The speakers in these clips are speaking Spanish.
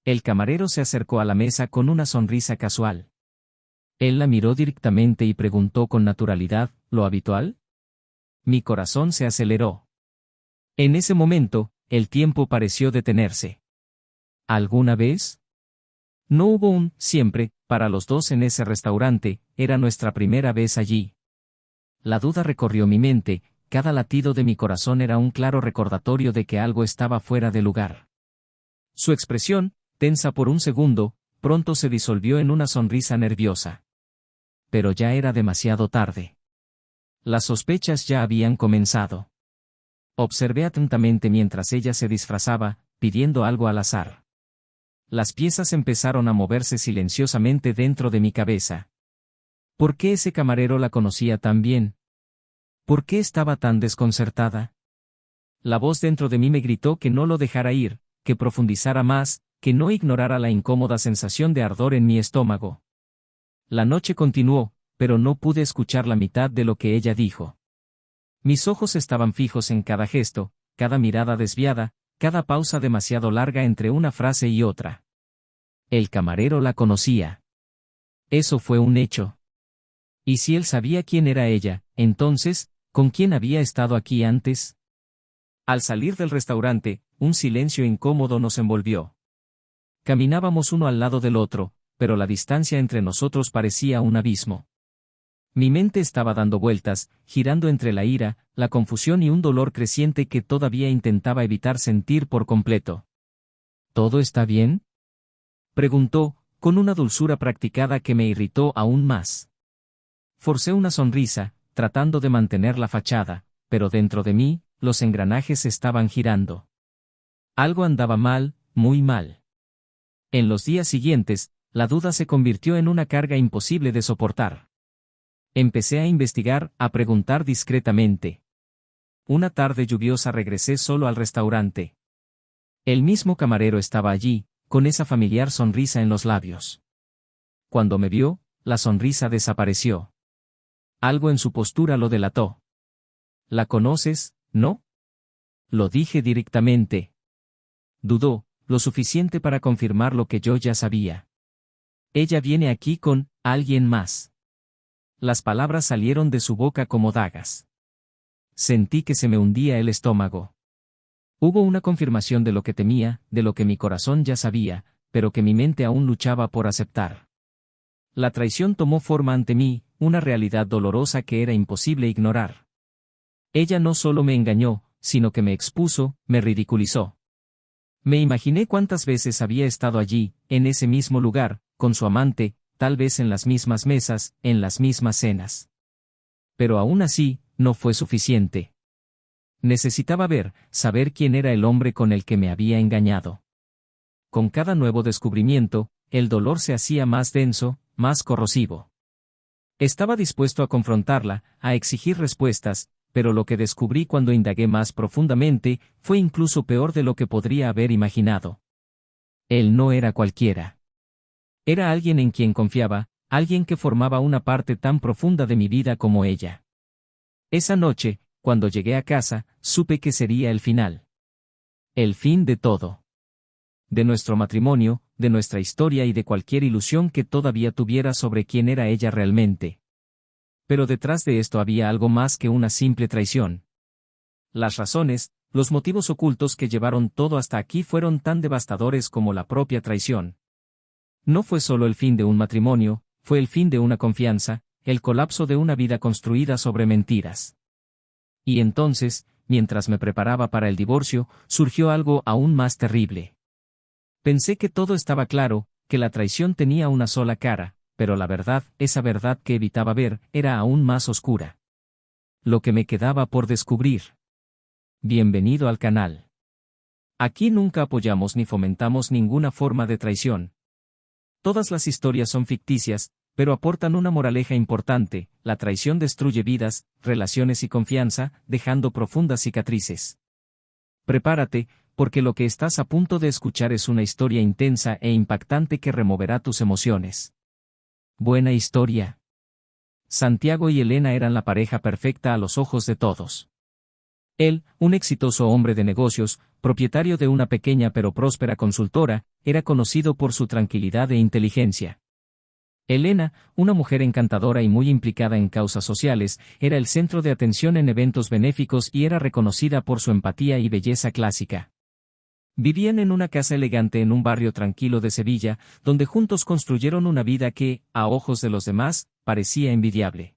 El camarero se acercó a la mesa con una sonrisa casual. Él la miró directamente y preguntó con naturalidad, ¿lo habitual? Mi corazón se aceleró. En ese momento, el tiempo pareció detenerse. ¿Alguna vez? No hubo un siempre para los dos en ese restaurante, era nuestra primera vez allí. La duda recorrió mi mente, cada latido de mi corazón era un claro recordatorio de que algo estaba fuera de lugar. Su expresión, tensa por un segundo, pronto se disolvió en una sonrisa nerviosa. Pero ya era demasiado tarde. Las sospechas ya habían comenzado. Observé atentamente mientras ella se disfrazaba, pidiendo algo al azar. Las piezas empezaron a moverse silenciosamente dentro de mi cabeza. ¿Por qué ese camarero la conocía tan bien? ¿Por qué estaba tan desconcertada? La voz dentro de mí me gritó que no lo dejara ir, que profundizara más, que no ignorara la incómoda sensación de ardor en mi estómago. La noche continuó, pero no pude escuchar la mitad de lo que ella dijo. Mis ojos estaban fijos en cada gesto, cada mirada desviada, cada pausa demasiado larga entre una frase y otra. El camarero la conocía. Eso fue un hecho. Y si él sabía quién era ella, entonces, ¿con quién había estado aquí antes? Al salir del restaurante, un silencio incómodo nos envolvió. Caminábamos uno al lado del otro, pero la distancia entre nosotros parecía un abismo. Mi mente estaba dando vueltas, girando entre la ira, la confusión y un dolor creciente que todavía intentaba evitar sentir por completo. ¿Todo está bien?, preguntó, con una dulzura practicada que me irritó aún más. Forcé una sonrisa, tratando de mantener la fachada, pero dentro de mí, los engranajes estaban girando. Algo andaba mal, muy mal. En los días siguientes, la duda se convirtió en una carga imposible de soportar. Empecé a investigar, a preguntar discretamente. Una tarde lluviosa regresé solo al restaurante. El mismo camarero estaba allí, con esa familiar sonrisa en los labios. Cuando me vio, la sonrisa desapareció. Algo en su postura lo delató. ¿La conoces, no? Lo dije directamente. Dudó, lo suficiente para confirmar lo que yo ya sabía. Ella viene aquí con alguien más. Las palabras salieron de su boca como dagas. Sentí que se me hundía el estómago. Hubo una confirmación de lo que temía, de lo que mi corazón ya sabía, pero que mi mente aún luchaba por aceptar. La traición tomó forma ante mí, una realidad dolorosa que era imposible ignorar. Ella no solo me engañó, sino que me expuso, me ridiculizó. Me imaginé cuántas veces había estado allí, en ese mismo lugar, con su amante, tal vez en las mismas mesas, en las mismas cenas. Pero aún así, no fue suficiente. Necesitaba saber quién era el hombre con el que me había engañado. Con cada nuevo descubrimiento, el dolor se hacía más denso, más corrosivo. Estaba dispuesto a confrontarla, a exigir respuestas, pero lo que descubrí cuando indagué más profundamente, fue incluso peor de lo que podría haber imaginado. Él no era cualquiera. Era alguien en quien confiaba, alguien que formaba una parte tan profunda de mi vida como ella. Esa noche, cuando llegué a casa, supe que sería el final. El fin de todo. De nuestro matrimonio, de nuestra historia y de cualquier ilusión que todavía tuviera sobre quién era ella realmente. Pero detrás de esto había algo más que una simple traición. Las razones, los motivos ocultos que llevaron todo hasta aquí fueron tan devastadores como la propia traición. No fue solo el fin de un matrimonio, fue el fin de una confianza, el colapso de una vida construida sobre mentiras. Y entonces, mientras me preparaba para el divorcio, surgió algo aún más terrible. Pensé que todo estaba claro, que la traición tenía una sola cara, pero la verdad, esa verdad que evitaba ver, era aún más oscura. Lo que me quedaba por descubrir. Bienvenido al canal. Aquí nunca apoyamos ni fomentamos ninguna forma de traición. Todas las historias son ficticias, pero aportan una moraleja importante: la traición destruye vidas, relaciones y confianza, dejando profundas cicatrices. Prepárate, porque lo que estás a punto de escuchar es una historia intensa e impactante que removerá tus emociones. Buena historia. Santiago y Elena eran la pareja perfecta a los ojos de todos. Él, un exitoso hombre de negocios, propietario de una pequeña pero próspera consultora, era conocido por su tranquilidad e inteligencia. Elena, una mujer encantadora y muy implicada en causas sociales, era el centro de atención en eventos benéficos y era reconocida por su empatía y belleza clásica. Vivían en una casa elegante en un barrio tranquilo de Sevilla, donde juntos construyeron una vida que, a ojos de los demás, parecía envidiable.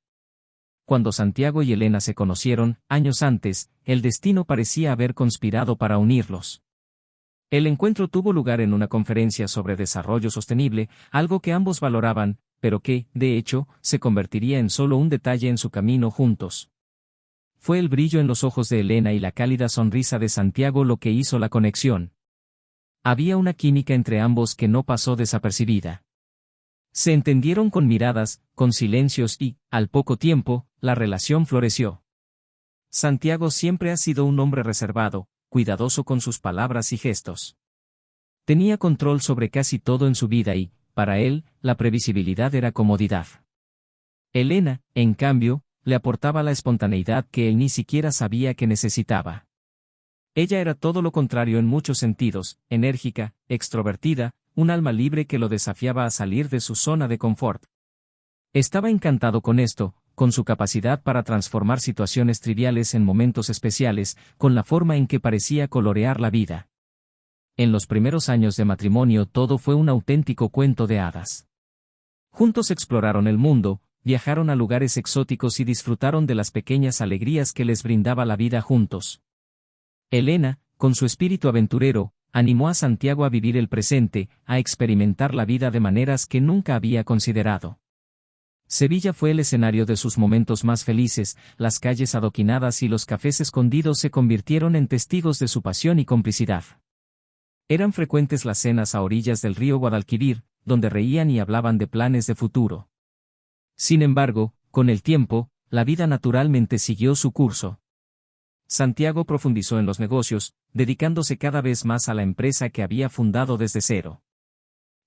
Cuando Santiago y Elena se conocieron, años antes, el destino parecía haber conspirado para unirlos. El encuentro tuvo lugar en una conferencia sobre desarrollo sostenible, algo que ambos valoraban, pero que, de hecho, se convertiría en solo un detalle en su camino juntos. Fue el brillo en los ojos de Elena y la cálida sonrisa de Santiago lo que hizo la conexión. Había una química entre ambos que no pasó desapercibida. Se entendieron con miradas, con silencios y, al poco tiempo, la relación floreció. Santiago siempre ha sido un hombre reservado, cuidadoso con sus palabras y gestos. Tenía control sobre casi todo en su vida y, para él, la previsibilidad era comodidad. Elena, en cambio, le aportaba la espontaneidad que él ni siquiera sabía que necesitaba. Ella era todo lo contrario en muchos sentidos, enérgica, extrovertida, un alma libre que lo desafiaba a salir de su zona de confort. Estaba encantado con esto, con su capacidad para transformar situaciones triviales en momentos especiales, con la forma en que parecía colorear la vida. En los primeros años de matrimonio todo fue un auténtico cuento de hadas. Juntos exploraron el mundo, viajaron a lugares exóticos y disfrutaron de las pequeñas alegrías que les brindaba la vida juntos. Elena, con su espíritu aventurero, animó a Santiago a vivir el presente, a experimentar la vida de maneras que nunca había considerado. Sevilla fue el escenario de sus momentos más felices, las calles adoquinadas y los cafés escondidos se convirtieron en testigos de su pasión y complicidad. Eran frecuentes las cenas a orillas del río Guadalquivir, donde reían y hablaban de planes de futuro. Sin embargo, con el tiempo, la vida naturalmente siguió su curso. Santiago profundizó en los negocios, dedicándose cada vez más a la empresa que había fundado desde cero.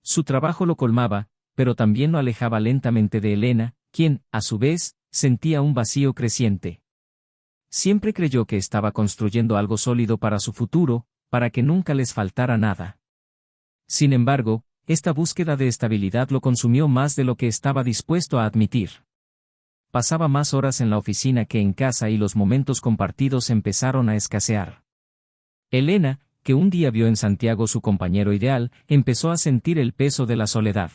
Su trabajo lo colmaba, pero también lo alejaba lentamente de Elena, quien, a su vez, sentía un vacío creciente. Siempre creyó que estaba construyendo algo sólido para su futuro, para que nunca les faltara nada. Sin embargo, esta búsqueda de estabilidad lo consumió más de lo que estaba dispuesto a admitir. Pasaba más horas en la oficina que en casa y los momentos compartidos empezaron a escasear. Elena, que un día vio en Santiago su compañero ideal, empezó a sentir el peso de la soledad.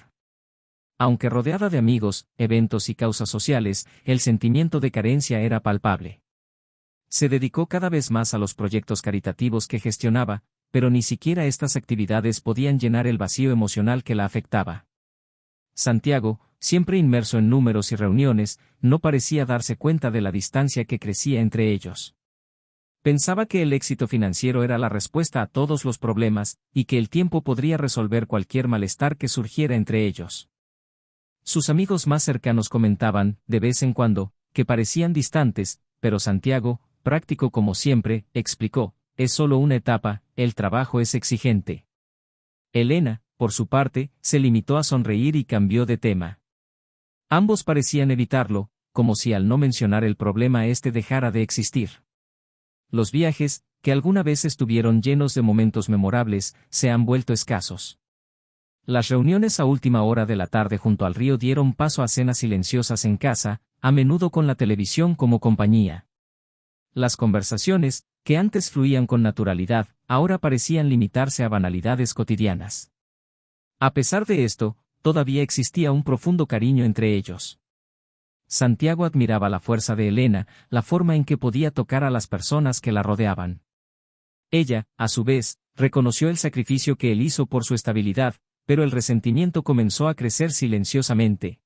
Aunque rodeada de amigos, eventos y causas sociales, el sentimiento de carencia era palpable. Se dedicó cada vez más a los proyectos caritativos que gestionaba, pero ni siquiera estas actividades podían llenar el vacío emocional que la afectaba. Santiago, siempre inmerso en números y reuniones, no parecía darse cuenta de la distancia que crecía entre ellos. Pensaba que el éxito financiero era la respuesta a todos los problemas, y que el tiempo podría resolver cualquier malestar que surgiera entre ellos. Sus amigos más cercanos comentaban, de vez en cuando, que parecían distantes, pero Santiago, práctico como siempre, explicó, es solo una etapa, el trabajo es exigente. Elena, por su parte, se limitó a sonreír y cambió de tema. Ambos parecían evitarlo, como si al no mencionar el problema este dejara de existir. Los viajes, que alguna vez estuvieron llenos de momentos memorables, se han vuelto escasos. Las reuniones a última hora de la tarde junto al río dieron paso a cenas silenciosas en casa, a menudo con la televisión como compañía. Las conversaciones, que antes fluían con naturalidad, ahora parecían limitarse a banalidades cotidianas. A pesar de esto, todavía existía un profundo cariño entre ellos. Santiago admiraba la fuerza de Elena, la forma en que podía tocar a las personas que la rodeaban. Ella, a su vez, reconoció el sacrificio que él hizo por su estabilidad, pero el resentimiento comenzó a crecer silenciosamente.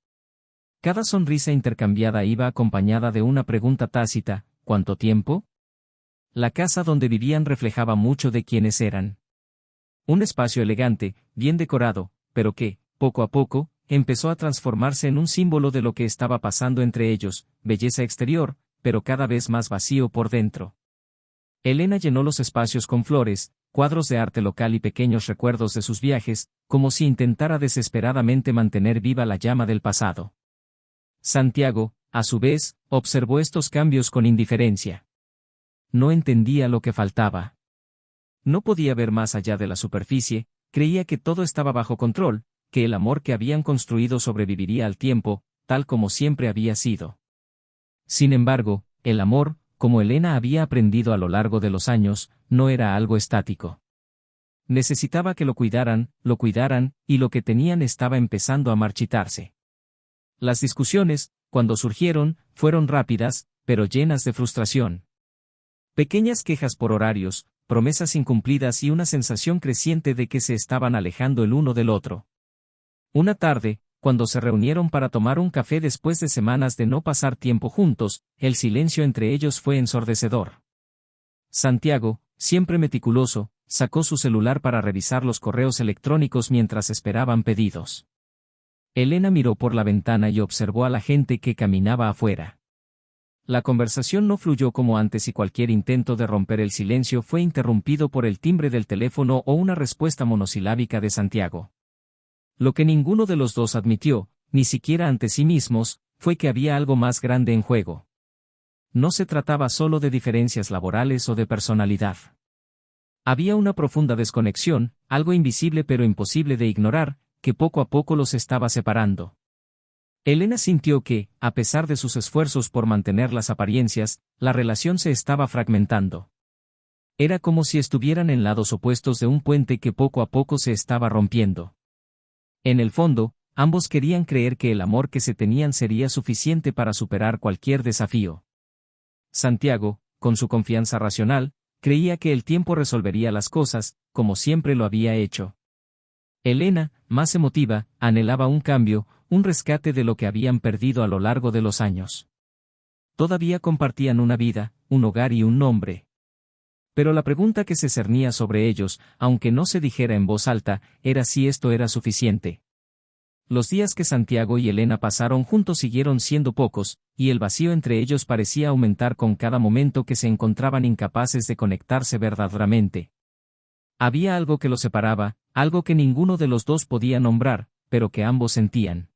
Cada sonrisa intercambiada iba acompañada de una pregunta tácita, ¿cuánto tiempo? La casa donde vivían reflejaba mucho de quiénes eran. Un espacio elegante, bien decorado, pero que, poco a poco, empezó a transformarse en un símbolo de lo que estaba pasando entre ellos, belleza exterior, pero cada vez más vacío por dentro. Elena llenó los espacios con flores, cuadros de arte local y pequeños recuerdos de sus viajes, como si intentara desesperadamente mantener viva la llama del pasado. Santiago, a su vez, observó estos cambios con indiferencia. no entendía lo que faltaba. No podía ver más allá de la superficie, creía que todo estaba bajo control, que el amor que habían construido sobreviviría al tiempo, tal como siempre había sido. Sin embargo, el amor, como Elena había aprendido a lo largo de los años, no era algo estático. Necesitaba que lo cuidaran, y lo que tenían estaba empezando a marchitarse. Las discusiones, cuando surgieron, fueron rápidas, pero llenas de frustración. Pequeñas quejas por horarios, promesas incumplidas y una sensación creciente de que se estaban alejando el uno del otro. Una tarde, cuando se reunieron para tomar un café después de semanas de no pasar tiempo juntos, el silencio entre ellos fue ensordecedor. Santiago, siempre meticuloso, sacó su celular para revisar los correos electrónicos mientras esperaban pedidos. Elena miró por la ventana y observó a la gente que caminaba afuera. La conversación no fluyó como antes y cualquier intento de romper el silencio fue interrumpido por el timbre del teléfono o una respuesta monosilábica de Santiago. Lo que ninguno de los dos admitió, ni siquiera ante sí mismos, fue que había algo más grande en juego. No se trataba solo de diferencias laborales o de personalidad. Había una profunda desconexión, algo invisible pero imposible de ignorar, que poco a poco los estaba separando. Elena sintió que, a pesar de sus esfuerzos por mantener las apariencias, la relación se estaba fragmentando. Era como si estuvieran en lados opuestos de un puente que poco a poco se estaba rompiendo. En el fondo, ambos querían creer que el amor que se tenían sería suficiente para superar cualquier desafío. Santiago, con su confianza racional, creía que el tiempo resolvería las cosas, como siempre lo había hecho. Elena, más emotiva, anhelaba un cambio, un rescate de lo que habían perdido a lo largo de los años. Todavía compartían una vida, un hogar y un nombre. Pero la pregunta que se cernía sobre ellos, aunque no se dijera en voz alta, era si esto era suficiente. Los días que Santiago y Elena pasaron juntos siguieron siendo pocos, y el vacío entre ellos parecía aumentar con cada momento que se encontraban incapaces de conectarse verdaderamente. Había algo que los separaba, algo que ninguno de los dos podía nombrar, pero que ambos sentían.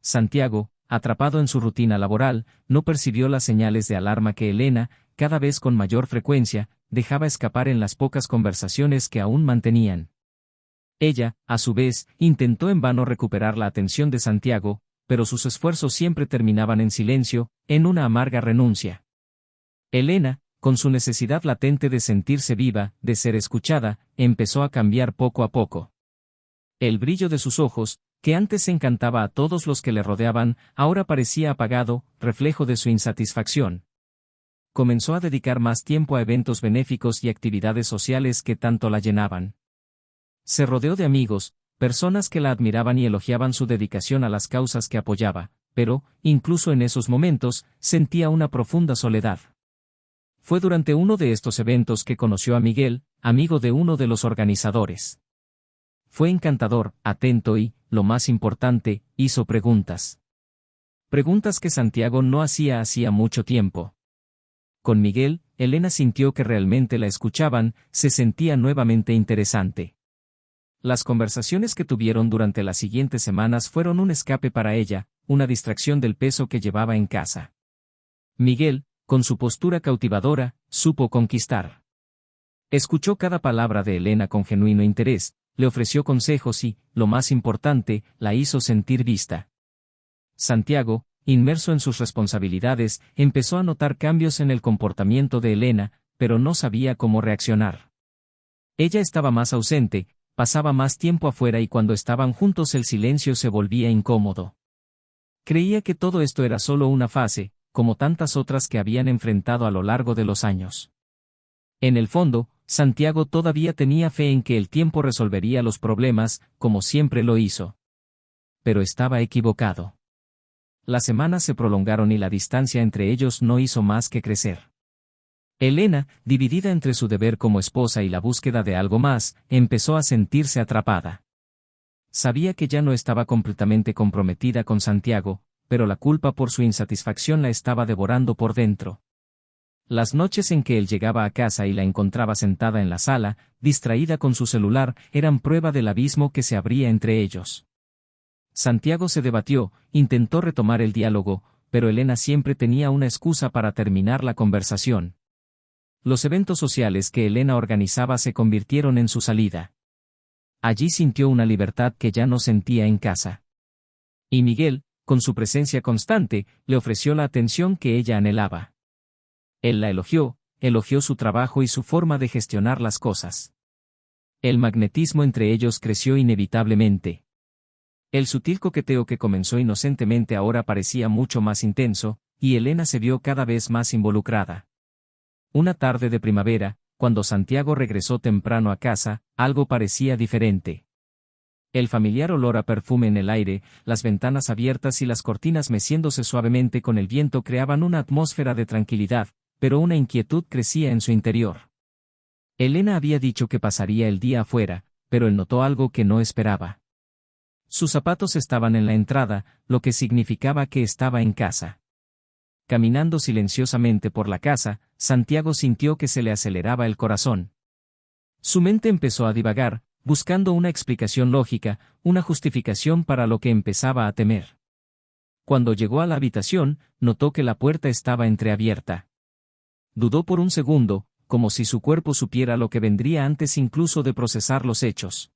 Santiago, atrapado en su rutina laboral, no percibió las señales de alarma que Elena, cada vez con mayor frecuencia, dejaba escapar en las pocas conversaciones que aún mantenían. Ella, a su vez, intentó en vano recuperar la atención de Santiago, pero sus esfuerzos siempre terminaban en silencio, en una amarga renuncia. Elena, con su necesidad latente de sentirse viva, de ser escuchada, empezó a cambiar poco a poco. El brillo de sus ojos, que antes encantaba a todos los que le rodeaban, ahora parecía apagado, reflejo de su insatisfacción. Comenzó a dedicar más tiempo a eventos benéficos y actividades sociales que tanto la llenaban. Se rodeó de amigos, personas que la admiraban y elogiaban su dedicación a las causas que apoyaba, pero, incluso en esos momentos, sentía una profunda soledad. Fue durante uno de estos eventos que conoció a Miguel, amigo de uno de los organizadores. Fue encantador, atento y, lo más importante, hizo preguntas. Preguntas que Santiago no hacía mucho tiempo. Con Miguel, Elena sintió que realmente la escuchaban, se sentía nuevamente interesante. Las conversaciones que tuvieron durante las siguientes semanas fueron un escape para ella, una distracción del peso que llevaba en casa. Miguel, con su postura cautivadora, supo conquistar. Escuchó cada palabra de Elena con genuino interés, le ofreció consejos y, lo más importante, la hizo sentir vista. Santiago, inmerso en sus responsabilidades, empezó a notar cambios en el comportamiento de Elena, pero no sabía cómo reaccionar. Ella estaba más ausente, pasaba más tiempo afuera y cuando estaban juntos el silencio se volvía incómodo. Creía que todo esto era solo una fase, como tantas otras que habían enfrentado a lo largo de los años. En el fondo, Santiago todavía tenía fe en que el tiempo resolvería los problemas, como siempre lo hizo. Pero estaba equivocado. Las semanas se prolongaron y la distancia entre ellos no hizo más que crecer. Elena, dividida entre su deber como esposa y la búsqueda de algo más, empezó a sentirse atrapada. Sabía que ya no estaba completamente comprometida con Santiago, pero la culpa por su insatisfacción la estaba devorando por dentro. Las noches en que él llegaba a casa y la encontraba sentada en la sala, distraída con su celular, eran prueba del abismo que se abría entre ellos. Santiago se debatió, intentó retomar el diálogo, pero Elena siempre tenía una excusa para terminar la conversación. Los eventos sociales que Elena organizaba se convirtieron en su salida. Allí sintió una libertad que ya no sentía en casa. Y Miguel, con su presencia constante, le ofreció la atención que ella anhelaba. Él la elogió su trabajo y su forma de gestionar las cosas. El magnetismo entre ellos creció inevitablemente. El sutil coqueteo que comenzó inocentemente ahora parecía mucho más intenso, y Elena se vio cada vez más involucrada. Una tarde de primavera, cuando Santiago regresó temprano a casa, algo parecía diferente. El familiar olor a perfume en el aire, las ventanas abiertas y las cortinas meciéndose suavemente con el viento creaban una atmósfera de tranquilidad, pero una inquietud crecía en su interior. Elena había dicho que pasaría el día afuera, pero él notó algo que no esperaba. Sus zapatos estaban en la entrada, lo que significaba que estaba en casa. Caminando silenciosamente por la casa, Santiago sintió que se le aceleraba el corazón. Su mente empezó a divagar, buscando una explicación lógica, una justificación para lo que empezaba a temer. Cuando llegó a la habitación, notó que la puerta estaba entreabierta. Dudó por un segundo, como si su cuerpo supiera lo que vendría antes incluso de procesar los hechos.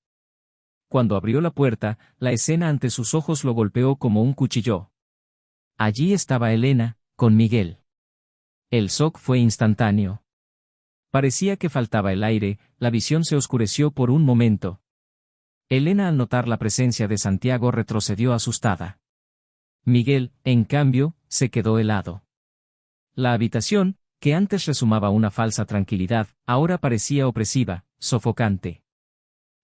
Cuando abrió la puerta, la escena ante sus ojos lo golpeó como un cuchillo. Allí estaba Elena, con Miguel. El shock fue instantáneo. Parecía que faltaba el aire, la visión se oscureció por un momento. Elena, al notar la presencia de Santiago, retrocedió asustada. Miguel, en cambio, se quedó helado. La habitación, que antes resumaba una falsa tranquilidad, ahora parecía opresiva, sofocante.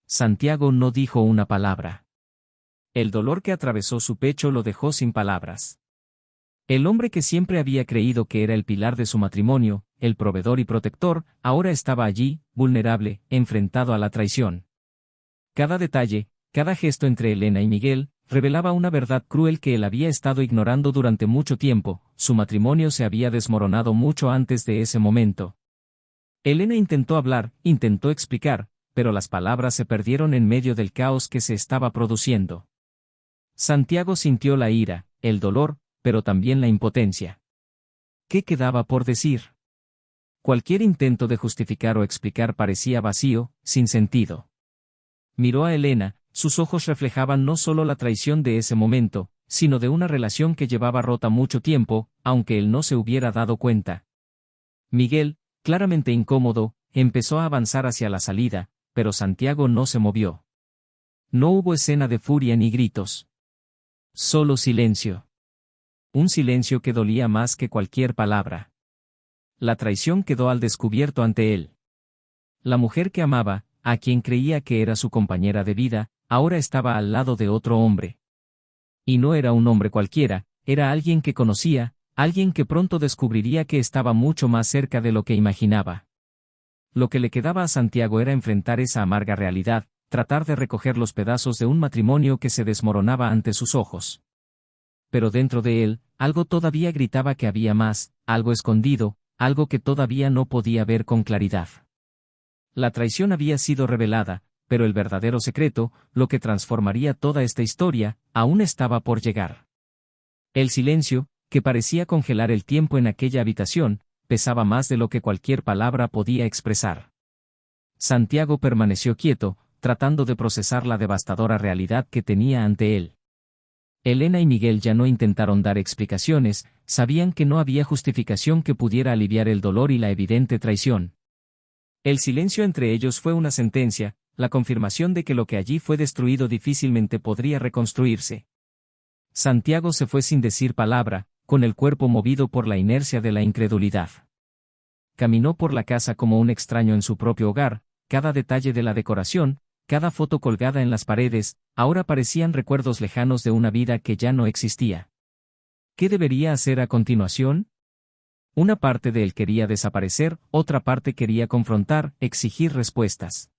Santiago no dijo una palabra. El dolor que atravesó su pecho lo dejó sin palabras. El hombre que siempre había creído que era el pilar de su matrimonio, el proveedor y protector, ahora estaba allí, vulnerable, enfrentado a la traición. Cada detalle, cada gesto entre Elena y Miguel, revelaba una verdad cruel que él había estado ignorando durante mucho tiempo: su matrimonio se había desmoronado mucho antes de ese momento. Elena intentó hablar, intentó explicar, pero las palabras se perdieron en medio del caos que se estaba produciendo. Santiago sintió la ira, el dolor, pero también la impotencia. ¿Qué quedaba por decir? Cualquier intento de justificar o explicar parecía vacío, sin sentido. Miró a Elena, sus ojos reflejaban no solo la traición de ese momento, sino de una relación que llevaba rota mucho tiempo, aunque él no se hubiera dado cuenta. Miguel, claramente incómodo, empezó a avanzar hacia la salida, pero Santiago no se movió. No hubo escena de furia ni gritos. Solo silencio. Un silencio que dolía más que cualquier palabra. La traición quedó al descubierto ante él. La mujer que amaba, a quien creía que era su compañera de vida, ahora estaba al lado de otro hombre. Y no era un hombre cualquiera, era alguien que conocía, alguien que pronto descubriría que estaba mucho más cerca de lo que imaginaba. Lo que le quedaba a Santiago era enfrentar esa amarga realidad, tratar de recoger los pedazos de un matrimonio que se desmoronaba ante sus ojos. Pero dentro de él, algo todavía gritaba que había más, algo escondido, algo que todavía no podía ver con claridad. La traición había sido revelada, pero el verdadero secreto, lo que transformaría toda esta historia, aún estaba por llegar. El silencio, que parecía congelar el tiempo en aquella habitación, pesaba más de lo que cualquier palabra podía expresar. Santiago permaneció quieto, tratando de procesar la devastadora realidad que tenía ante él. Elena y Miguel ya no intentaron dar explicaciones, sabían que no había justificación que pudiera aliviar el dolor y la evidente traición. El silencio entre ellos fue una sentencia, la confirmación de que lo que allí fue destruido difícilmente podría reconstruirse. Santiago se fue sin decir palabra, con el cuerpo movido por la inercia de la incredulidad. Caminó por la casa como un extraño en su propio hogar, cada detalle de la decoración, cada foto colgada en las paredes, ahora parecían recuerdos lejanos de una vida que ya no existía. ¿Qué debería hacer a continuación? Una parte de él quería desaparecer, otra parte quería confrontar, exigir respuestas.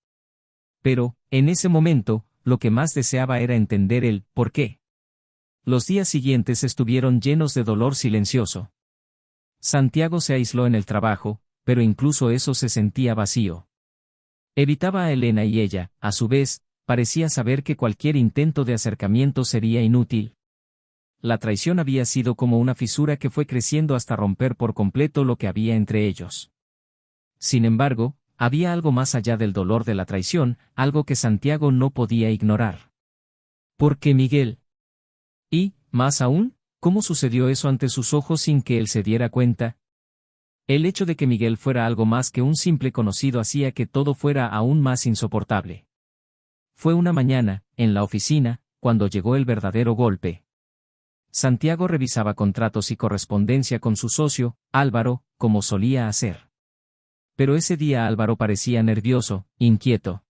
Pero, en ese momento, lo que más deseaba era entender el por qué. Los días siguientes estuvieron llenos de dolor silencioso. Santiago se aisló en el trabajo, pero incluso eso se sentía vacío. Evitaba a Elena y ella, a su vez, parecía saber que cualquier intento de acercamiento sería inútil. La traición había sido como una fisura que fue creciendo hasta romper por completo lo que había entre ellos. Sin embargo, había algo más allá del dolor de la traición, algo que Santiago no podía ignorar. ¿Por qué Miguel? Y, más aún, ¿cómo sucedió eso ante sus ojos sin que él se diera cuenta? El hecho de que Miguel fuera algo más que un simple conocido hacía que todo fuera aún más insoportable. Fue una mañana, en la oficina, cuando llegó el verdadero golpe. Santiago revisaba contratos y correspondencia con su socio, Álvaro, como solía hacer. Pero ese día Álvaro parecía nervioso, inquieto.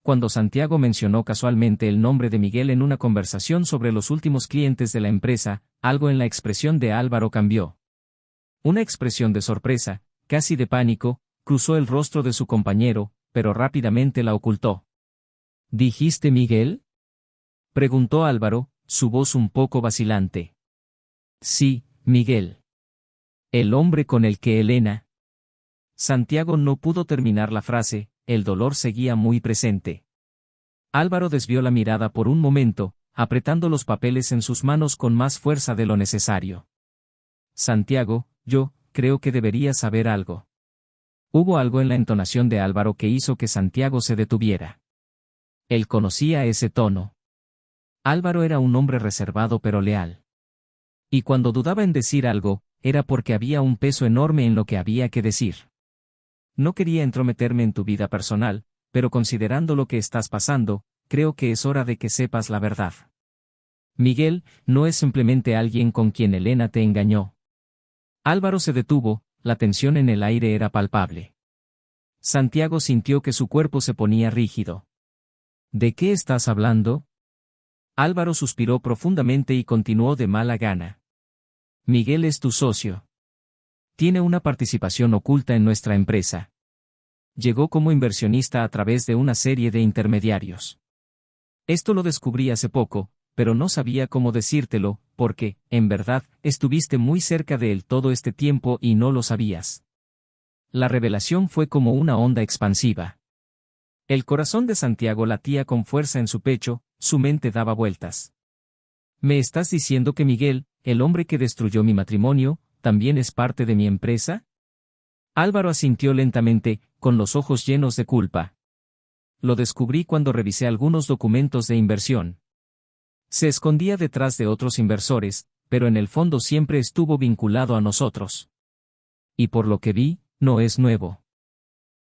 Cuando Santiago mencionó casualmente el nombre de Miguel en una conversación sobre los últimos clientes de la empresa, algo en la expresión de Álvaro cambió. Una expresión de sorpresa, casi de pánico, cruzó el rostro de su compañero, pero rápidamente la ocultó. ¿Dijiste Miguel? Preguntó Álvaro, su voz un poco vacilante. Sí, Miguel. El hombre con el que Elena. Santiago no pudo terminar la frase, el dolor seguía muy presente. Álvaro desvió la mirada por un momento, apretando los papeles en sus manos con más fuerza de lo necesario. Santiago, yo creo que deberías saber algo. Hubo algo en la entonación de Álvaro que hizo que Santiago se detuviera. Él conocía ese tono. Álvaro era un hombre reservado pero leal. Y cuando dudaba en decir algo, era porque había un peso enorme en lo que había que decir. No quería entrometerme en tu vida personal, pero considerando lo que estás pasando, creo que es hora de que sepas la verdad. Miguel no es simplemente alguien con quien Elena te engañó. Álvaro se detuvo, la tensión en el aire era palpable. Santiago sintió que su cuerpo se ponía rígido. ¿De qué estás hablando? Álvaro suspiró profundamente y continuó de mala gana. Miguel es tu socio. Tiene una participación oculta en nuestra empresa. Llegó como inversionista a través de una serie de intermediarios. Esto lo descubrí hace poco, pero no sabía cómo decírtelo, porque, en verdad, estuviste muy cerca de él todo este tiempo y no lo sabías. La revelación fue como una onda expansiva. El corazón de Santiago latía con fuerza en su pecho, su mente daba vueltas. ¿Me estás diciendo que Miguel, el hombre que destruyó mi matrimonio, también es parte de mi empresa? Álvaro asintió lentamente, con los ojos llenos de culpa. Lo descubrí cuando revisé algunos documentos de inversión. Se escondía detrás de otros inversores, pero en el fondo siempre estuvo vinculado a nosotros. Y por lo que vi, no es nuevo.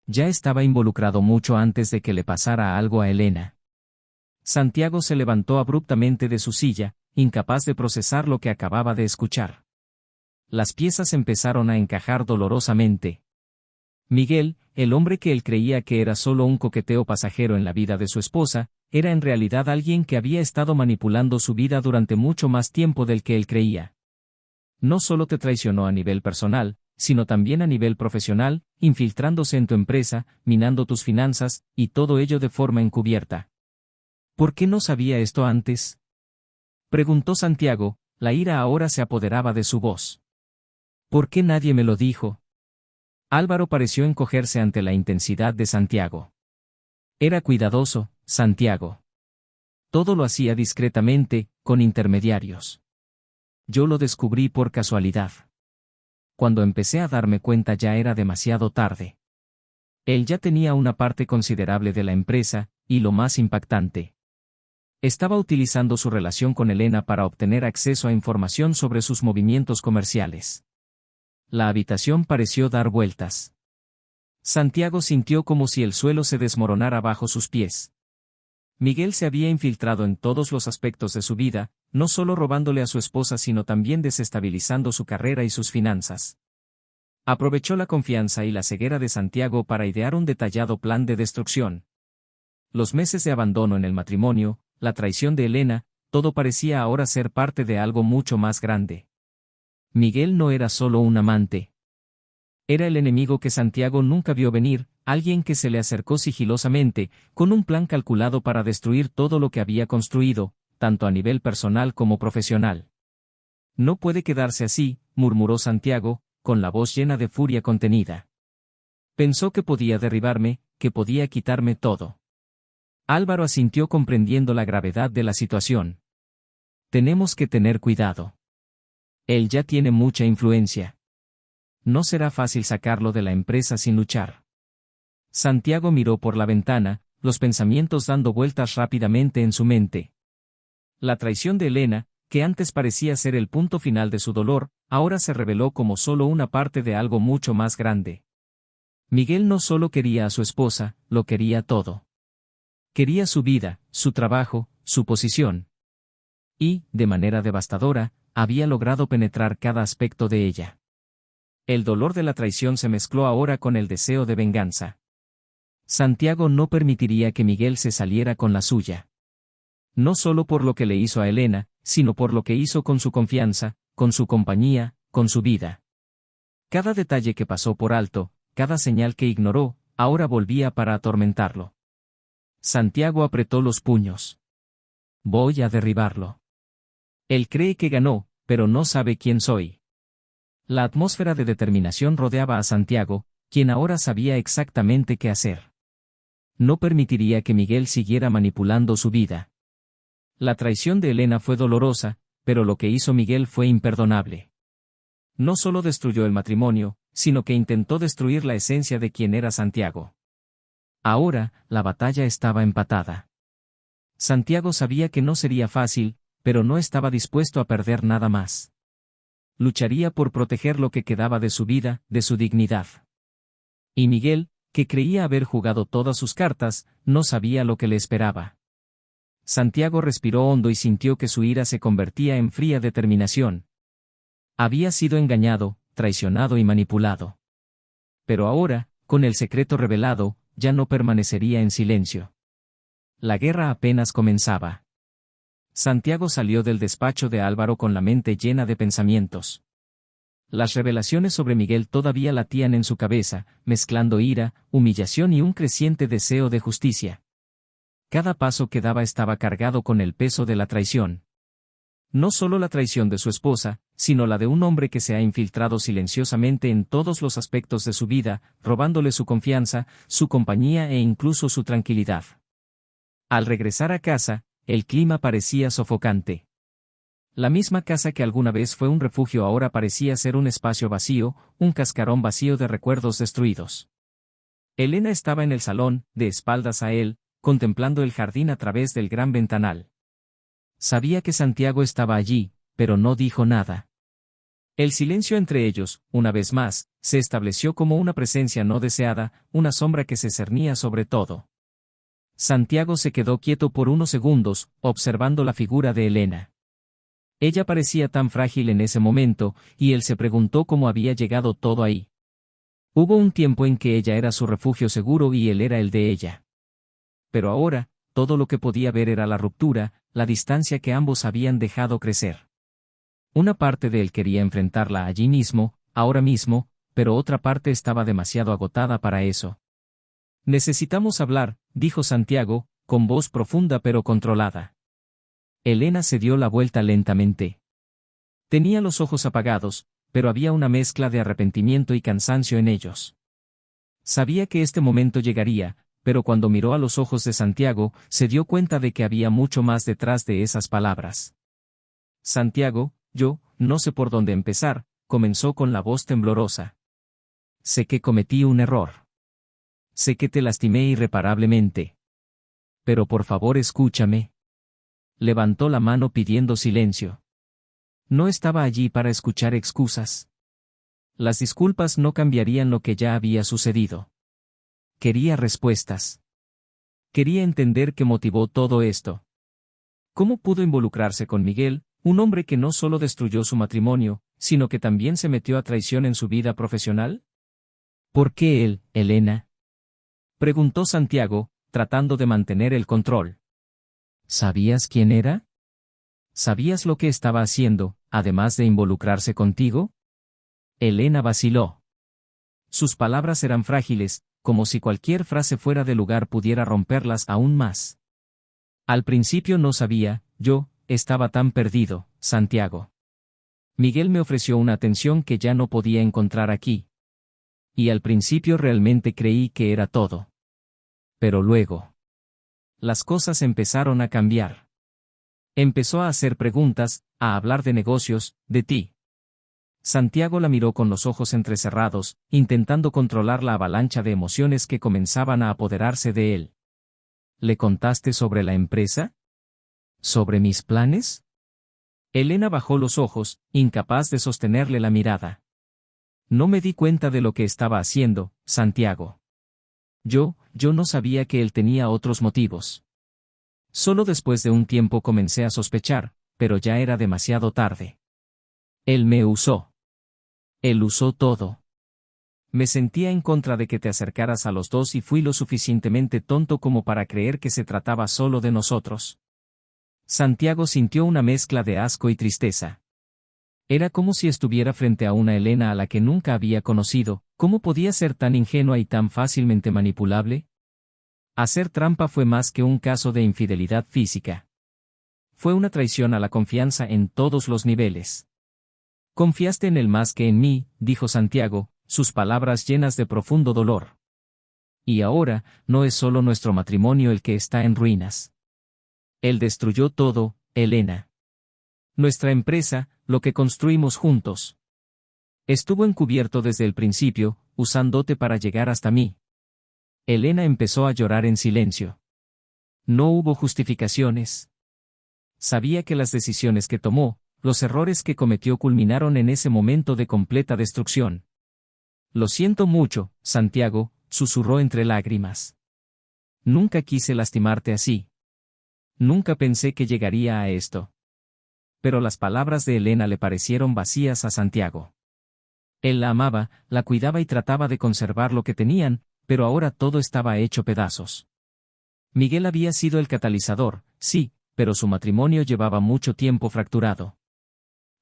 Ya estaba involucrado mucho antes de que le pasara algo a Elena. Santiago se levantó abruptamente de su silla, incapaz de procesar lo que acababa de escuchar. Las piezas empezaron a encajar dolorosamente. Miguel, el hombre que él creía que era solo un coqueteo pasajero en la vida de su esposa, era en realidad alguien que había estado manipulando su vida durante mucho más tiempo del que él creía. No solo te traicionó a nivel personal, sino también a nivel profesional, infiltrándose en tu empresa, minando tus finanzas, y todo ello de forma encubierta. ¿Por qué no sabía esto antes? Preguntó Santiago, la ira ahora se apoderaba de su voz. ¿Por qué nadie me lo dijo? Álvaro pareció encogerse ante la intensidad de Santiago. Era cuidadoso, Santiago. Todo lo hacía discretamente, con intermediarios. Yo lo descubrí por casualidad. Cuando empecé a darme cuenta ya era demasiado tarde. Él ya tenía una parte considerable de la empresa, y lo más impactante. Estaba utilizando su relación con Elena para obtener acceso a información sobre sus movimientos comerciales. La habitación pareció dar vueltas. Santiago sintió como si el suelo se desmoronara bajo sus pies. Miguel se había infiltrado en todos los aspectos de su vida, no solo robándole a su esposa sino también desestabilizando su carrera y sus finanzas. Aprovechó la confianza y la ceguera de Santiago para idear un detallado plan de destrucción. Los meses de abandono en el matrimonio, la traición de Elena, todo parecía ahora ser parte de algo mucho más grande. Miguel no era solo un amante. Era el enemigo que Santiago nunca vio venir, alguien que se le acercó sigilosamente, con un plan calculado para destruir todo lo que había construido, tanto a nivel personal como profesional. No puede quedarse así, murmuró Santiago, con la voz llena de furia contenida. Pensó que podía derribarme, que podía quitarme todo. Álvaro asintió comprendiendo la gravedad de la situación. Tenemos que tener cuidado. Él ya tiene mucha influencia. No será fácil sacarlo de la empresa sin luchar. Santiago miró por la ventana, los pensamientos dando vueltas rápidamente en su mente. La traición de Elena, que antes parecía ser el punto final de su dolor, ahora se reveló como solo una parte de algo mucho más grande. Miguel no solo quería a su esposa, lo quería todo. Quería su vida, su trabajo, su posición. Y, de manera devastadora, había logrado penetrar cada aspecto de ella. El dolor de la traición se mezcló ahora con el deseo de venganza. Santiago no permitiría que Miguel se saliera con la suya. No solo por lo que le hizo a Elena, sino por lo que hizo con su confianza, con su compañía, con su vida. Cada detalle que pasó por alto, cada señal que ignoró, ahora volvía para atormentarlo. Santiago apretó los puños. Voy a derribarlo. Él cree que ganó, pero no sabe quién soy. La atmósfera de determinación rodeaba a Santiago, quien ahora sabía exactamente qué hacer. No permitiría que Miguel siguiera manipulando su vida. La traición de Elena fue dolorosa, pero lo que hizo Miguel fue imperdonable. No solo destruyó el matrimonio, sino que intentó destruir la esencia de quien era Santiago. Ahora, la batalla estaba empatada. Santiago sabía que no sería fácil, pero no estaba dispuesto a perder nada más. Lucharía por proteger lo que quedaba de su vida, de su dignidad. Y Miguel, que creía haber jugado todas sus cartas, no sabía lo que le esperaba. Santiago respiró hondo y sintió que su ira se convertía en fría determinación. Había sido engañado, traicionado y manipulado. Pero ahora, con el secreto revelado, ya no permanecería en silencio. La guerra apenas comenzaba. Santiago salió del despacho de Álvaro con la mente llena de pensamientos. Las revelaciones sobre Miguel todavía latían en su cabeza, mezclando ira, humillación y un creciente deseo de justicia. Cada paso que daba estaba cargado con el peso de la traición. No solo la traición de su esposa, sino la de un hombre que se ha infiltrado silenciosamente en todos los aspectos de su vida, robándole su confianza, su compañía e incluso su tranquilidad. Al regresar a casa, el clima parecía sofocante. La misma casa que alguna vez fue un refugio ahora parecía ser un espacio vacío, un cascarón vacío de recuerdos destruidos. Elena estaba en el salón, de espaldas a él, contemplando el jardín a través del gran ventanal. Sabía que Santiago estaba allí, pero no dijo nada. El silencio entre ellos, una vez más, se estableció como una presencia no deseada, una sombra que se cernía sobre todo. Santiago se quedó quieto por unos segundos, observando la figura de Elena. Ella parecía tan frágil en ese momento, y él se preguntó cómo había llegado todo ahí. Hubo un tiempo en que ella era su refugio seguro y él era el de ella. Pero ahora, todo lo que podía ver era la ruptura, la distancia que ambos habían dejado crecer. Una parte de él quería enfrentarla allí mismo, ahora mismo, pero otra parte estaba demasiado agotada para eso. Necesitamos hablar, dijo Santiago, con voz profunda pero controlada. Elena se dio la vuelta lentamente. Tenía los ojos apagados, pero había una mezcla de arrepentimiento y cansancio en ellos. Sabía que este momento llegaría, pero cuando miró a los ojos de Santiago, se dio cuenta de que había mucho más detrás de esas palabras. Santiago, yo, no sé por dónde empezar, comenzó con la voz temblorosa. Sé que cometí un error. Sé que te lastimé irreparablemente. Pero por favor escúchame. Levantó la mano pidiendo silencio. No estaba allí para escuchar excusas. Las disculpas no cambiarían lo que ya había sucedido. Quería respuestas. Quería entender qué motivó todo esto. ¿Cómo pudo involucrarse con Miguel, un hombre que no solo destruyó su matrimonio, sino que también se metió a traición en su vida profesional? ¿Por qué él, Elena? Preguntó Santiago, tratando de mantener el control. ¿Sabías quién era? ¿Sabías lo que estaba haciendo, además de involucrarse contigo? Elena vaciló. Sus palabras eran frágiles, como si cualquier frase fuera de lugar pudiera romperlas aún más. Al principio no sabía, yo, estaba tan perdido, Santiago. Miguel me ofreció una atención que ya no podía encontrar aquí. Y al principio realmente creí que era todo. Pero luego, las cosas empezaron a cambiar. Empezó a hacer preguntas, a hablar de negocios, de ti. Santiago la miró con los ojos entrecerrados, intentando controlar la avalancha de emociones que comenzaban a apoderarse de él. ¿Le contaste sobre la empresa? ¿Sobre mis planes? Elena bajó los ojos, incapaz de sostenerle la mirada. No me di cuenta de lo que estaba haciendo, Santiago. Yo no sabía que él tenía otros motivos. Solo después de un tiempo comencé a sospechar, pero ya era demasiado tarde. Él me usó. Él usó todo. Me sentía en contra de que te acercaras a los dos y fui lo suficientemente tonto como para creer que se trataba solo de nosotros. Santiago sintió una mezcla de asco y tristeza. Era como si estuviera frente a una Elena a la que nunca había conocido. ¿Cómo podía ser tan ingenua y tan fácilmente manipulable? Hacer trampa fue más que un caso de infidelidad física. Fue una traición a la confianza en todos los niveles. Confiaste en él más que en mí, dijo Santiago, sus palabras llenas de profundo dolor. Y ahora, no es solo nuestro matrimonio el que está en ruinas. Él destruyó todo, Elena. Nuestra empresa, lo que construimos juntos. Estuvo encubierto desde el principio, usándote para llegar hasta mí. Elena empezó a llorar en silencio. No hubo justificaciones. Sabía que las decisiones que tomó, los errores que cometió culminaron en ese momento de completa destrucción. Lo siento mucho, Santiago, susurró entre lágrimas. Nunca quise lastimarte así. Nunca pensé que llegaría a esto. Pero las palabras de Elena le parecieron vacías a Santiago. Él la amaba, la cuidaba y trataba de conservar lo que tenían, pero ahora todo estaba hecho pedazos. Miguel había sido el catalizador, sí, pero su matrimonio llevaba mucho tiempo fracturado.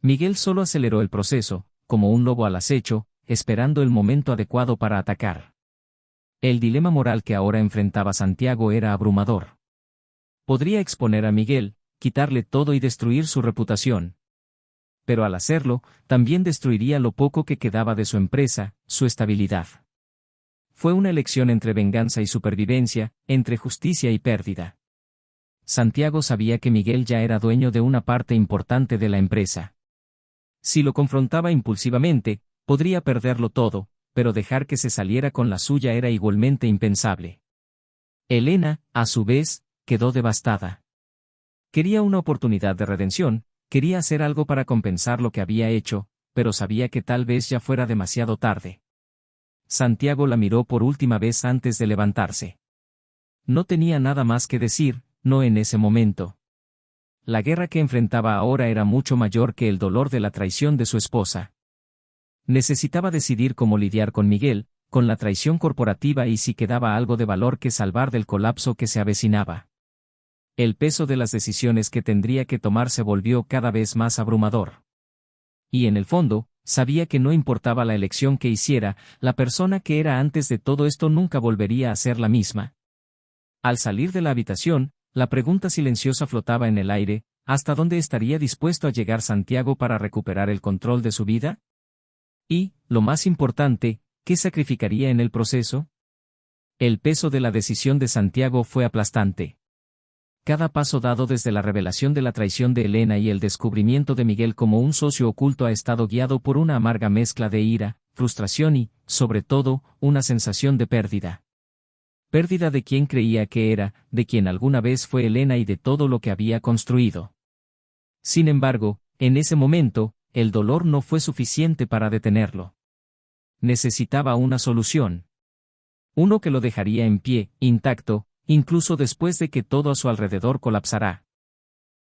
Miguel solo aceleró el proceso, como un lobo al acecho, esperando el momento adecuado para atacar. El dilema moral que ahora enfrentaba Santiago era abrumador. Podría exponer a Miguel, quitarle todo y destruir su reputación. Pero al hacerlo, también destruiría lo poco que quedaba de su empresa, su estabilidad. Fue una elección entre venganza y supervivencia, entre justicia y pérdida. Santiago sabía que Miguel ya era dueño de una parte importante de la empresa. Si lo confrontaba impulsivamente, podría perderlo todo, pero dejar que se saliera con la suya era igualmente impensable. Elena, a su vez, quedó devastada. Quería una oportunidad de redención, quería hacer algo para compensar lo que había hecho, pero sabía que tal vez ya fuera demasiado tarde. Santiago la miró por última vez antes de levantarse. No tenía nada más que decir, no en ese momento. La guerra que enfrentaba ahora era mucho mayor que el dolor de la traición de su esposa. Necesitaba decidir cómo lidiar con Miguel, con la traición corporativa y si quedaba algo de valor que salvar del colapso que se avecinaba. El peso de las decisiones que tendría que tomar se volvió cada vez más abrumador. Y en el fondo, sabía que no importaba la elección que hiciera, la persona que era antes de todo esto nunca volvería a ser la misma. Al salir de la habitación, la pregunta silenciosa flotaba en el aire: ¿hasta dónde estaría dispuesto a llegar Santiago para recuperar el control de su vida? Y, lo más importante, ¿qué sacrificaría en el proceso? El peso de la decisión de Santiago fue aplastante. Cada paso dado desde la revelación de la traición de Elena y el descubrimiento de Miguel como un socio oculto ha estado guiado por una amarga mezcla de ira, frustración y, sobre todo, una sensación de pérdida. Pérdida de quien creía que era, de quien alguna vez fue Elena y de todo lo que había construido. Sin embargo, en ese momento, el dolor no fue suficiente para detenerlo. Necesitaba una solución. Uno que lo dejaría en pie, intacto, incluso después de que todo a su alrededor colapsará.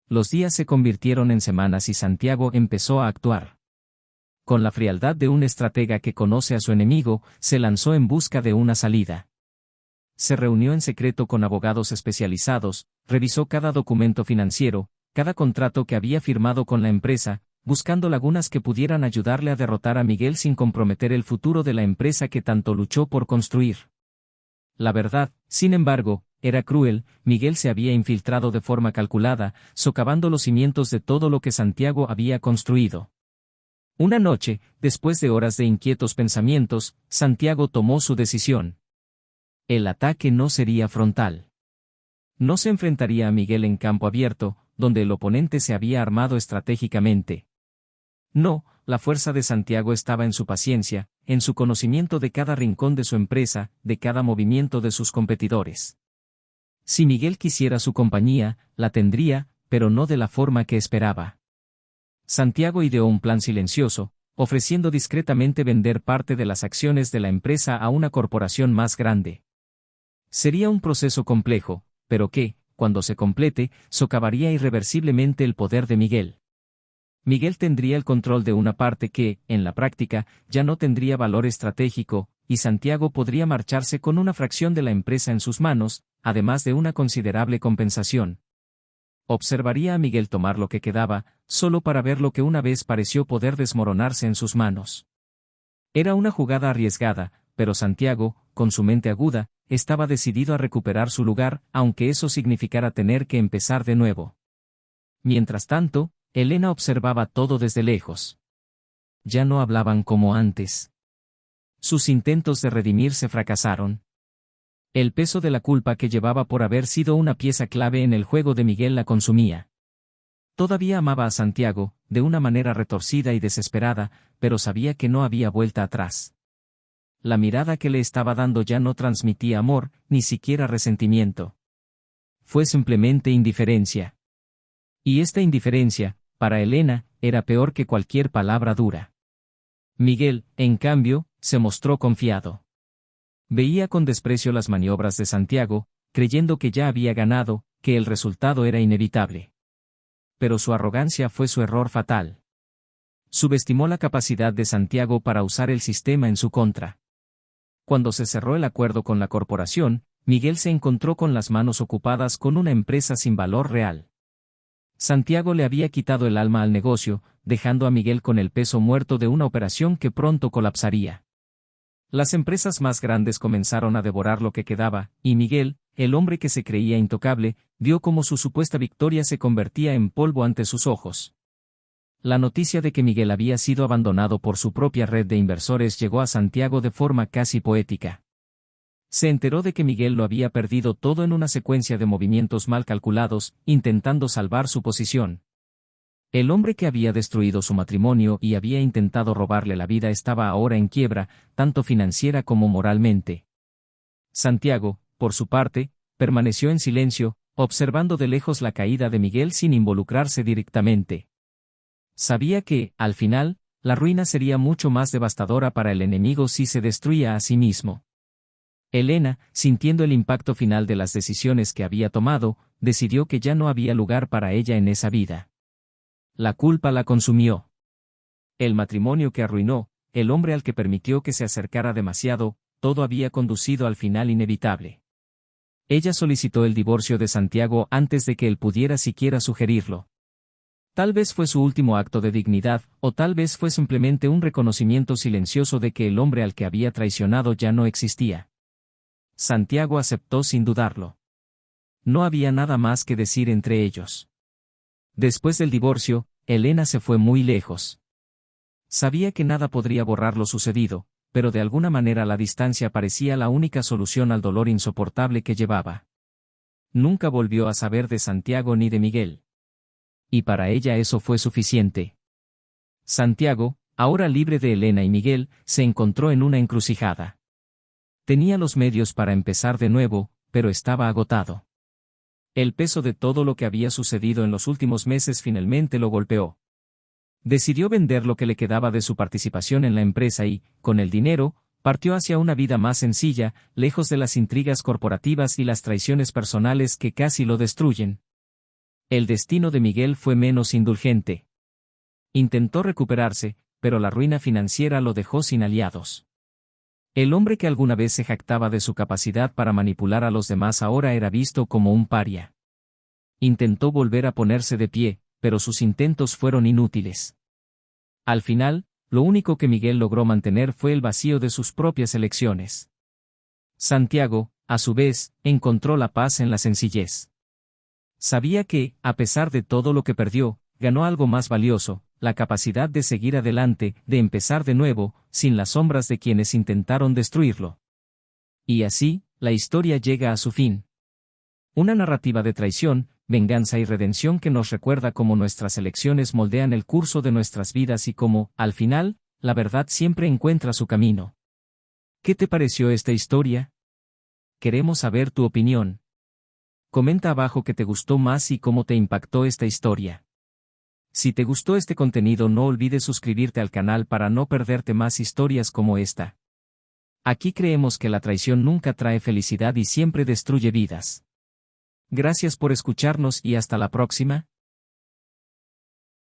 Los días se convirtieron en semanas y Santiago empezó a actuar. Con la frialdad de un estratega que conoce a su enemigo, se lanzó en busca de una salida. Se reunió en secreto con abogados especializados, revisó cada documento financiero, cada contrato que había firmado con la empresa, buscando lagunas que pudieran ayudarle a derrotar a Miguel sin comprometer el futuro de la empresa que tanto luchó por construir. La verdad, sin embargo, era cruel. Miguel se había infiltrado de forma calculada, socavando los cimientos de todo lo que Santiago había construido. Una noche, después de horas de inquietos pensamientos, Santiago tomó su decisión. El ataque no sería frontal. No se enfrentaría a Miguel en campo abierto, donde el oponente se había armado estratégicamente. No, la fuerza de Santiago estaba en su paciencia, en su conocimiento de cada rincón de su empresa, de cada movimiento de sus competidores. Si Miguel quisiera su compañía, la tendría, pero no de la forma que esperaba. Santiago ideó un plan silencioso, ofreciendo discretamente vender parte de las acciones de la empresa a una corporación más grande. Sería un proceso complejo, pero que, cuando se complete, socavaría irreversiblemente el poder de Miguel. Miguel tendría el control de una parte que, en la práctica, ya no tendría valor estratégico, y Santiago podría marcharse con una fracción de la empresa en sus manos, además de una considerable compensación. Observaría a Miguel tomar lo que quedaba, solo para ver lo que una vez pareció poder desmoronarse en sus manos. Era una jugada arriesgada, pero Santiago, con su mente aguda, estaba decidido a recuperar su lugar, aunque eso significara tener que empezar de nuevo. Mientras tanto, Elena observaba todo desde lejos. Ya no hablaban como antes. Sus intentos de redimirse fracasaron. El peso de la culpa que llevaba por haber sido una pieza clave en el juego de Miguel la consumía. Todavía amaba a Santiago, de una manera retorcida y desesperada, pero sabía que no había vuelta atrás. La mirada que le estaba dando ya no transmitía amor, ni siquiera resentimiento. Fue simplemente indiferencia. Y esta indiferencia, para Elena, era peor que cualquier palabra dura. Miguel, en cambio, se mostró confiado. Veía con desprecio las maniobras de Santiago, creyendo que ya había ganado, que el resultado era inevitable. Pero su arrogancia fue su error fatal. Subestimó la capacidad de Santiago para usar el sistema en su contra. Cuando se cerró el acuerdo con la corporación, Miguel se encontró con las manos ocupadas con una empresa sin valor real. Santiago le había quitado el alma al negocio, dejando a Miguel con el peso muerto de una operación que pronto colapsaría. Las empresas más grandes comenzaron a devorar lo que quedaba, y Miguel, el hombre que se creía intocable, vio cómo su supuesta victoria se convertía en polvo ante sus ojos. La noticia de que Miguel había sido abandonado por su propia red de inversores llegó a Santiago de forma casi poética. Se enteró de que Miguel lo había perdido todo en una secuencia de movimientos mal calculados, intentando salvar su posición. El hombre que había destruido su matrimonio y había intentado robarle la vida estaba ahora en quiebra, tanto financiera como moralmente. Santiago, por su parte, permaneció en silencio, observando de lejos la caída de Miguel sin involucrarse directamente. Sabía que, al final, la ruina sería mucho más devastadora para el enemigo si se destruía a sí mismo. Elena, sintiendo el impacto final de las decisiones que había tomado, decidió que ya no había lugar para ella en esa vida. La culpa la consumió. El matrimonio que arruinó, el hombre al que permitió que se acercara demasiado, todo había conducido al final inevitable. Ella solicitó el divorcio de Santiago antes de que él pudiera siquiera sugerirlo. Tal vez fue su último acto de dignidad, o tal vez fue simplemente un reconocimiento silencioso de que el hombre al que había traicionado ya no existía. Santiago aceptó sin dudarlo. No había nada más que decir entre ellos. Después del divorcio, Elena se fue muy lejos. Sabía que nada podría borrar lo sucedido, pero de alguna manera la distancia parecía la única solución al dolor insoportable que llevaba. Nunca volvió a saber de Santiago ni de Miguel. Y para ella eso fue suficiente. Santiago, ahora libre de Elena y Miguel, se encontró en una encrucijada. Tenía los medios para empezar de nuevo, pero estaba agotado. El peso de todo lo que había sucedido en los últimos meses finalmente lo golpeó. Decidió vender lo que le quedaba de su participación en la empresa y, con el dinero, partió hacia una vida más sencilla, lejos de las intrigas corporativas y las traiciones personales que casi lo destruyen. El destino de Miguel fue menos indulgente. Intentó recuperarse, pero la ruina financiera lo dejó sin aliados. El hombre que alguna vez se jactaba de su capacidad para manipular a los demás ahora era visto como un paria. Intentó volver a ponerse de pie, pero sus intentos fueron inútiles. Al final, lo único que Miguel logró mantener fue el vacío de sus propias elecciones. Santiago, a su vez, encontró la paz en la sencillez. Sabía que, a pesar de todo lo que perdió, ganó algo más valioso, la capacidad de seguir adelante, de empezar de nuevo, sin las sombras de quienes intentaron destruirlo. Y así, la historia llega a su fin. Una narrativa de traición, venganza y redención que nos recuerda cómo nuestras elecciones moldean el curso de nuestras vidas y cómo, al final, la verdad siempre encuentra su camino. ¿Qué te pareció esta historia? Queremos saber tu opinión. Comenta abajo qué te gustó más y cómo te impactó esta historia. Si te gustó este contenido, no olvides suscribirte al canal para no perderte más historias como esta. Aquí creemos que la traición nunca trae felicidad y siempre destruye vidas. Gracias por escucharnos y hasta la próxima.